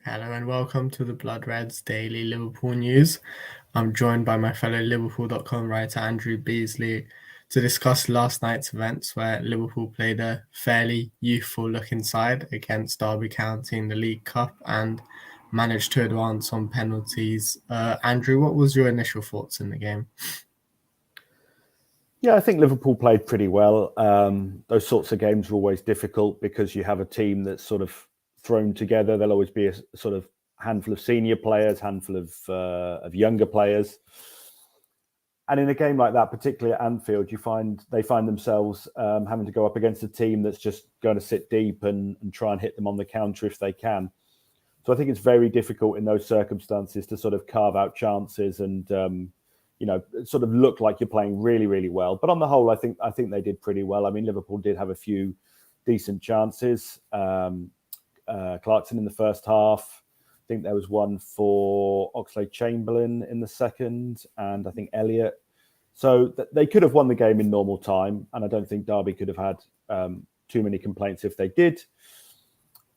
Hello and welcome to the Blood Reds Daily Liverpool News. I'm joined by my fellow Liverpool.com writer Andrew Beasley to discuss last night's events where Liverpool played a fairly youthful-looking side against Derby County in the League Cup and managed to advance on penalties. Andrew, what was your initial thoughts in the game? Yeah, I think Liverpool played pretty well. Those sorts of games are always difficult because you have a team that's sort of thrown together. There'll always be a sort of handful of senior players, handful of younger players. And in a game like that, particularly at Anfield, they find themselves having to go up against a team that's just going to sit deep and try and hit them on the counter if they can. So I think it's very difficult in those circumstances to sort of carve out chances and sort of look like you're playing really, really well. But on the whole, I think they did pretty well. I mean, Liverpool did have a few decent chances. Clarkson in the first half. I think there was one for Oxlade-Chamberlain in the second, and I think Elliott. So they could have won the game in normal time, and I don't think Derby could have had too many complaints if they did.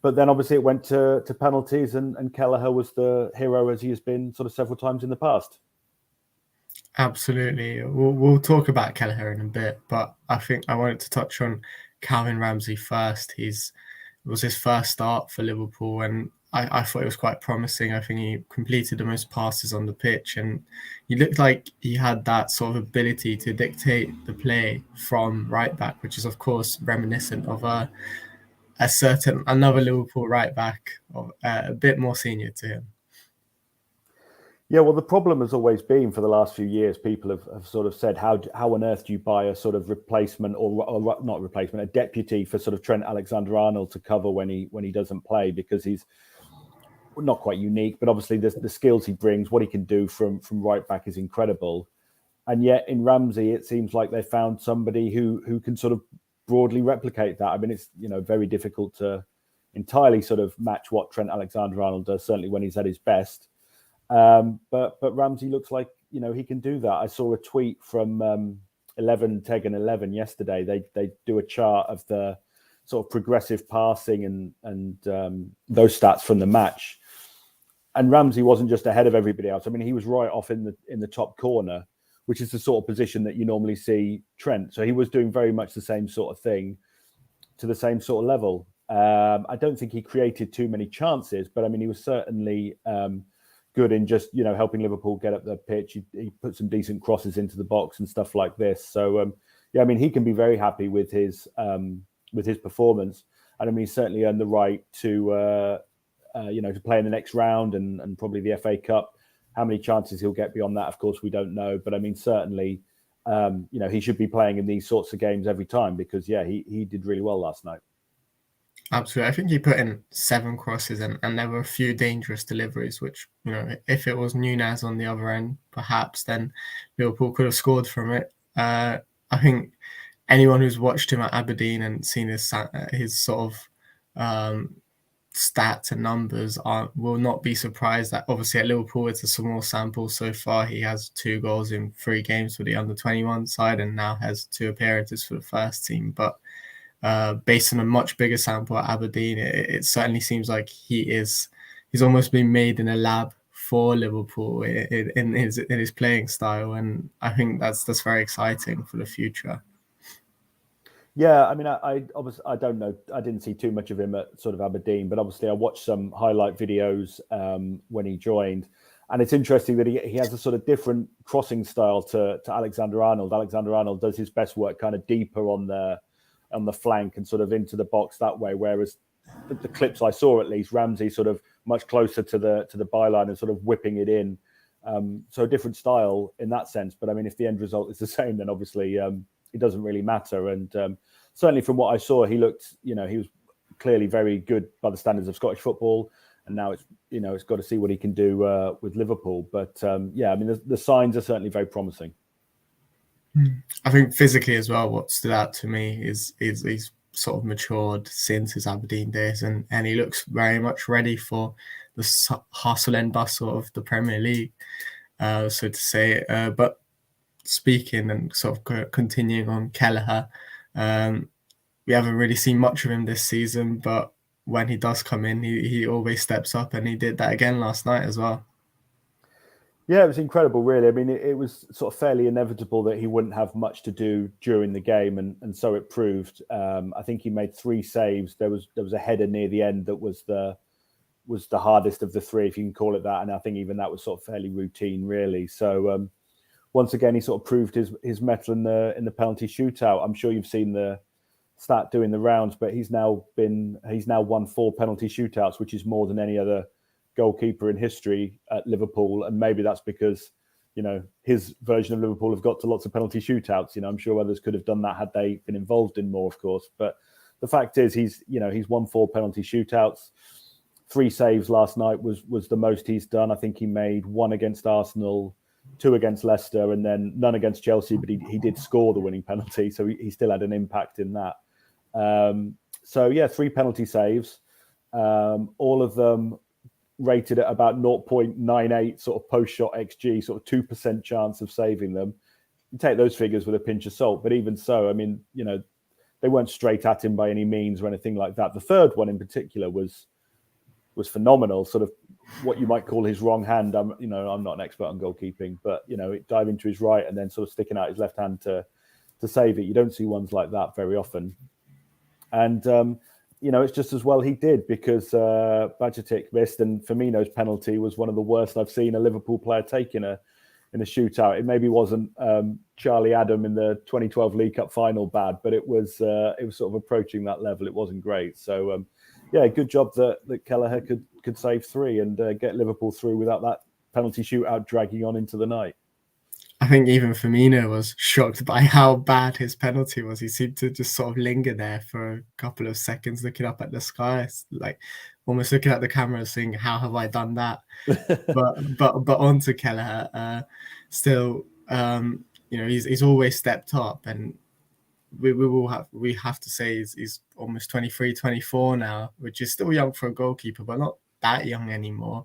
But then obviously it went to penalties, and Kelleher was the hero as he has been sort of several times in the past. Absolutely. We'll talk about Kelleher in a bit, but I think I wanted to touch on Calvin Ramsay first. It was his first start for Liverpool, and I thought it was quite promising. I think he completed the most passes on the pitch, and he looked like he had that sort of ability to dictate the play from right back, which is of course reminiscent of another Liverpool right back, a bit more senior to him. Yeah, well, the problem has always been for the last few years, people have sort of said, how on earth do you buy a sort of replacement or not replacement, a deputy for sort of Trent Alexander-Arnold to cover when he doesn't play, because he's not quite unique, but obviously the skills he brings, what he can do from right back is incredible. And yet in Ramsay, it seems like they found somebody who can sort of broadly replicate that. I mean, it's very difficult to entirely sort of match what Trent Alexander-Arnold does, certainly when he's at his best. But Ramsay looks like he can do that. I saw a tweet from 11 Tegan 11 yesterday. They do a chart of the sort of progressive passing and those stats from the match. And Ramsay wasn't just ahead of everybody else. I mean, he was right off in the top corner, which is the sort of position that you normally see Trent. So he was doing very much the same sort of thing to the same sort of level. I don't think he created too many chances, but I mean, he was certainly good in just helping Liverpool get up the pitch. He put some decent crosses into the box and stuff like this. So I mean, he can be very happy with his performance, and I mean, he's certainly earned the right to to play in the next round and probably the FA Cup. How many chances he'll get beyond that, of course, we don't know. But I mean, certainly, he should be playing in these sorts of games every time because he did really well last night. Absolutely. I think he put in 7 crosses and there were a few dangerous deliveries, which, if it was Nunez on the other end, perhaps then Liverpool could have scored from it. I think anyone who's watched him at Aberdeen and seen his sort of stats and numbers will not be surprised that obviously at Liverpool it's a small sample so far. He has 2 goals in 3 games for the under-21 side and now has 2 appearances for the first team. But based on a much bigger sample at Aberdeen, it certainly seems like he's almost been made in a lab for Liverpool in his playing style, and I think that's very exciting for the future. Yeah, I mean, I obviously I don't know. I didn't see too much of him at sort of Aberdeen, but obviously I watched some highlight videos when he joined, and it's interesting that he has a sort of different crossing style to Alexander-Arnold. Alexander-Arnold does his best work kind of deeper on the flank and sort of into the box that way, whereas the clips I saw, at least, Ramsay sort of much closer to the byline and sort of whipping it in. So a different style in that sense. But I mean, if the end result is the same, then obviously it doesn't really matter. And certainly from what I saw, he looked, he was clearly very good by the standards of Scottish football. And now it's got to see what he can do with Liverpool. But I mean, the signs are certainly very promising. I think physically as well, what stood out to me is he's sort of matured since his Aberdeen days, and he looks very much ready for the hustle and bustle of the Premier League, so to say. But speaking and sort of continuing on Kelleher, we haven't really seen much of him this season, but when he does come in, he always steps up, and he did that again last night as well. Yeah, it was incredible, really. I mean, it was sort of fairly inevitable that he wouldn't have much to do during the game, and so it proved. I think he made 3 saves. There was a header near the end that was the hardest of the 3, if you can call it that, and I think even that was sort of fairly routine, really. So once again, he sort of proved his mettle in the penalty shootout. I'm sure you've seen the stat doing the rounds, but he's now won 4 penalty shootouts, which is more than any other goalkeeper in history at Liverpool. And maybe that's because, his version of Liverpool have got to lots of penalty shootouts. I'm sure others could have done that had they been involved in more, of course. But the fact is, he's won 4 penalty shootouts. 3 saves last night was the most he's done. I think he made 1 against Arsenal, 2 against Leicester, and then none against Chelsea, but he did score the winning penalty, so he still had an impact in that. 3 penalty saves, all of them rated at about 0.98 sort of post-shot XG, sort of 2% chance of saving them. You take those figures with a pinch of salt, but even so, I mean, they weren't straight at him by any means or anything like that. The third one in particular was phenomenal, sort of what you might call his wrong hand. I'm not an expert on goalkeeping, but it dive into his right and then sort of sticking out his left hand to save it. You don't see ones like that very often. And it's just as well he did, because Bocsak missed, and Firmino's penalty was one of the worst I've seen a Liverpool player take in a shootout. It maybe wasn't Charlie Adam in the 2012 League Cup final bad, but it was sort of approaching that level. It wasn't great. So good job that Kelleher could save 3 and get Liverpool through without that penalty shootout dragging on into the night. I think even Firmino was shocked by how bad his penalty was. He seemed to just sort of linger there for a couple of seconds, looking up at the sky, like almost looking at the camera, saying, "How have I done that?" but on to Kelleher. Still, he's always stepped up, and we have to say he's almost 23, 24 now, which is still young for a goalkeeper, but not that young anymore.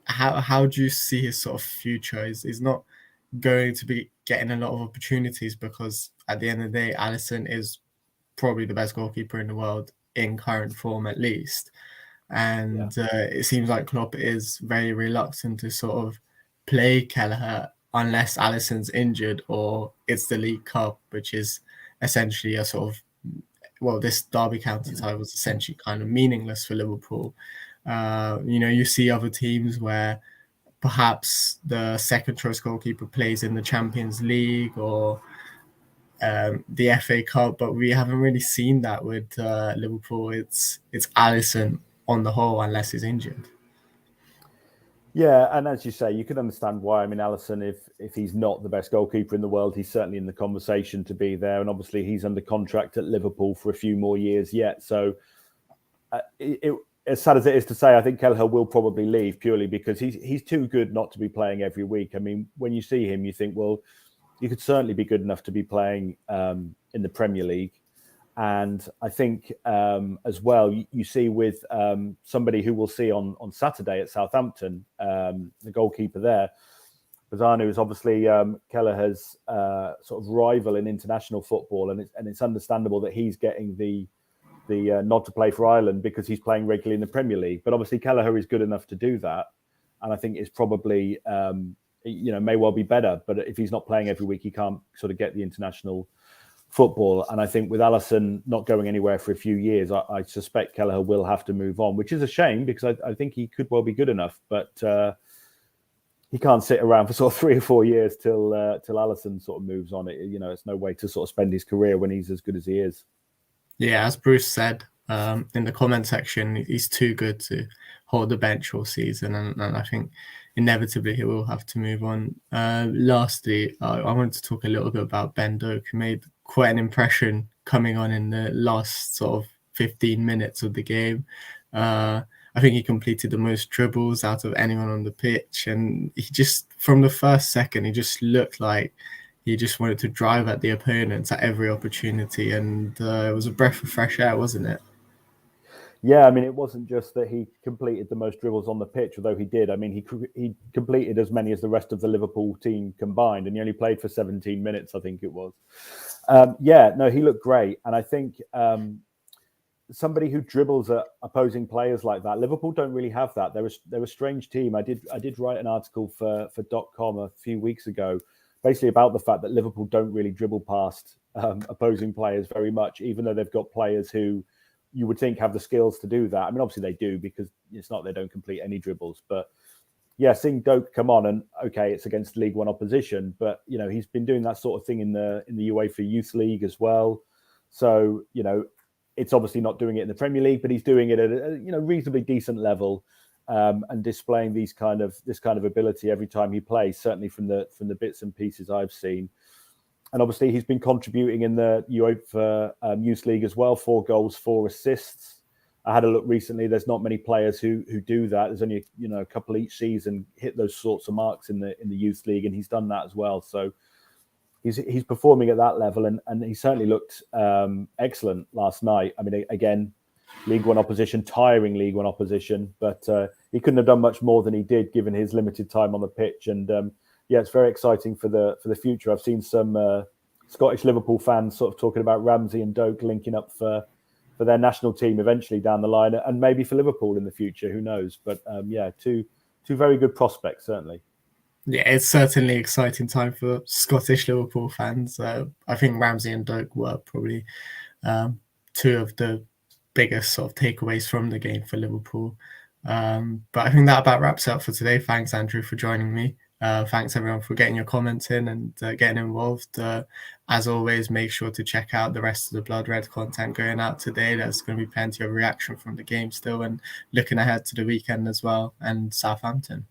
How do you see his sort of future? He's not going to be getting a lot of opportunities, because at the end of the day, Alisson is probably the best goalkeeper in the world in current form, at least. And it seems like Klopp is very reluctant to sort of play Kelleher unless Alisson's injured or it's the League Cup, which is essentially a sort of, this Derby County tie was essentially kind of meaningless for Liverpool. You see other teams where perhaps the second choice goalkeeper plays in the Champions League or the FA Cup, but we haven't really seen that with Liverpool. It's Alisson on the whole, unless he's injured. Yeah, and as you say, you can understand why. I mean, Alisson, if he's not the best goalkeeper in the world, he's certainly in the conversation to be there. And obviously, he's under contract at Liverpool for a few more years yet. So as sad as it is to say, I think Kelleher will probably leave purely because he's too good not to be playing every week. I mean, when you see him, you think, well, you could certainly be good enough to be playing in the Premier League. And I think as well, you see with somebody who we'll see on Saturday at Southampton, the goalkeeper there, Bazanu is obviously Kelleher's sort of rival in international football, and it's understandable that he's getting the nod to play for Ireland because he's playing regularly in the Premier League. But obviously Kelleher is good enough to do that, and I think it's probably may well be better. But if he's not playing every week, he can't sort of get the international football. And I think with Alisson not going anywhere for a few years, I suspect Kelleher will have to move on, which is a shame because I think he could well be good enough, but he can't sit around for sort of 3 or 4 years till Alisson sort of moves on. It's no way to sort of spend his career when he's as good as he is. Yeah, as Bruce said in the comment section, he's too good to hold the bench all season, and I think inevitably he will have to move on. Lastly, I wanted to talk a little bit about Ben Doak, who made quite an impression coming on in the last sort of 15 minutes of the game. I think he completed the most dribbles out of anyone on the pitch, and he just, from the first second, he just looked like he just wanted to drive at the opponents at every opportunity, and it was a breath of fresh air, wasn't it? Yeah, I mean, it wasn't just that he completed the most dribbles on the pitch, although he did. I mean, he completed as many as the rest of the Liverpool team combined, and he only played for 17 minutes, I think it was. He looked great. And I think somebody who dribbles at opposing players like that. Liverpool don't really have that. They're a strange team. I did write an article for .com a few weeks ago, basically about the fact that Liverpool don't really dribble past opposing players very much, even though they've got players who you would think have the skills to do that. I mean, obviously they do, because it's not they don't complete any dribbles, but yeah, seeing Doak come on, and okay, it's against League One opposition, but he's been doing that sort of thing in the UEFA Youth League as well. So it's obviously not doing it in the Premier League, but he's doing it at a reasonably decent level, and displaying this kind of ability every time he plays. Certainly from the bits and pieces I've seen, and obviously he's been contributing in the UEFA Youth League as well. 4 goals, 4 assists. I had a look recently. There's not many players who do that. There's only a couple each season hit those sorts of marks in the Youth League, and he's done that as well. So he's performing at that level, and he certainly looked excellent last night. I mean, again, League One opposition, tiring League One opposition, but he couldn't have done much more than he did given his limited time on the pitch. And yeah, it's very exciting for the future. I've seen some Scottish Liverpool fans sort of talking about Ramsay and Doak linking up for their national team eventually down the line, and maybe for Liverpool in the future. Who knows? But yeah, two very good prospects, certainly. Yeah, it's certainly an exciting time for Scottish Liverpool fans. I think Ramsay and Doak were probably 2 of the biggest sort of takeaways from the game for Liverpool. But I think that about wraps up for today. Thanks, Andrew, for joining me. Thanks, everyone, for getting your comments in and getting involved. As always, make sure to check out the rest of the Blood Red content going out today. There's going to be plenty of reaction from the game still, and looking ahead to the weekend as well, and Southampton.